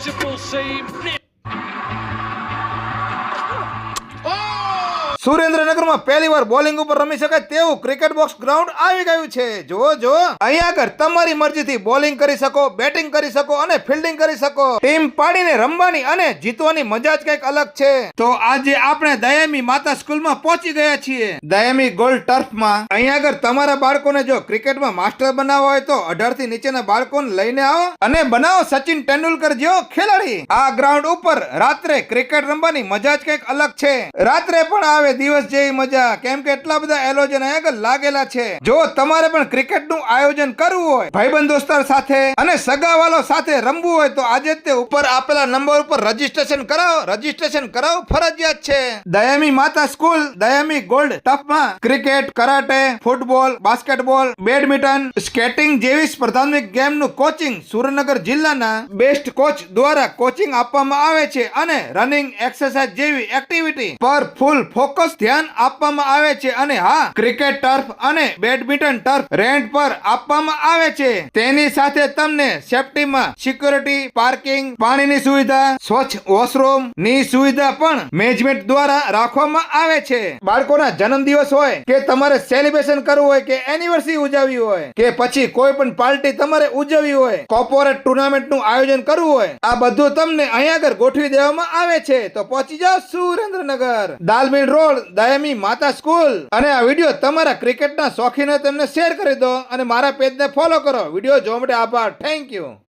beautiful seam. સુરેન્દ્રનગરમાં પહેલીવાર bowling ઉપર રમી શકાય તેવું ક્રિકેટ બોક્સ ગ્રાઉન્ડ આવી ગયું છે. જો અહીંયા આગળ તમારી મરજીથી બોલિંગ કરી શકો, બેટિંગ કરી શકો અને ફિલ્ડિંગ કરી શકો. ટીમ પાડીને રમવાની અને જીતવાની મજા જ કંઈક અલગ છે. તો આજે આપણે દયામી માતા સ્કૂલમાં પહોંચી ગયા છીએ. દયામી ગોલ્ડ ટર્ફમાં અહીંયા આગળ તમારા બાળકોને જો ક્રિકેટમાં માસ્ટર બનાવવા હોય તો 18 થી નીચેના બાળકોને લઈને આવો અને બનાવો સચિન તેંડુલકર જેવો ખેલાડી. આ ગ્રાઉન્ડ ઉપર રાત્રે ક્રિકેટ રમવાની મજા જ કંઈક અલગ છે. રાત્રે પણ આવે દિવસ જેવી મજા, કેમ કે એટલા બધા આયોજન અહીંયા લાગેલા છે. જો તમારે પણ ક્રિકેટનું આયોજન કરવું હોય, ભાઈબંધ દોસ્તાર સાથે અને સગાવાલો સાથે રમવું હોય તો આજે જ તે ઉપર આપેલા નંબર ઉપર રજીસ્ટ્રેશન કરાવો ફરજિયાત છે. દયામી માતા સ્કૂલ દયામી ગોલ્ડ ટફમાં cricket, karate, football, basketball, badminton, skating જેવી સ્પર્ધાત્મક ગેમનું કોચિંગ સુરેન્દ્રનગર જિલ્લાના બેસ્ટ કોચ દ્વારા કોચિંગ આપવામાં આવે છે અને રનિંગ, એક્સરસાઇઝ જેવી એક્ટિવિટી પર ફૂલ ફોકસ ધ્યાન આપવામાં આવે છે. અને હા, ક્રિકેટ ટર્ફ અને બેડમિન્ટન ટર્ફ રેન્ટ પર આપવામાં આવે છે. તેની સાથે તમને સેફટીમાં સિક્યુરિટી, પાર્કિંગ, પાણીની સુવિધા, સ્વચ્છ વોશરૂમ ની સુવિધા પણ મેનેજમેન્ટ દ્વારા રાખવામાં આવે છે. બાળકોના જન્મદિવસ હોય કે તમારે સેલિબ્રેશન કરવું હોય કે એનિવર્સરી ઉજવવી હોય કે પછી કોઈ પણ પાર્ટી તમારે ઉજવવી હોય, કોર્પોરેટ ટુર્નામેન્ટ નું આયોજન કરવું હોય, આ બધું તમને અહીંયા આગળ ગોઠવી દેવામાં આવે છે. તો પહોંચી જાઓ સુરેન્દ્રનગર, દાલમીલ રોડ, દયામી માતા સ્કૂલ. અને આ વિડીયો તમારા ક્રિકેટના શોખીનો તેમને શેર કરી દો અને મારા પેજને ફોલો કરો. વિડીયો જોવા માટે આભાર. Thank you.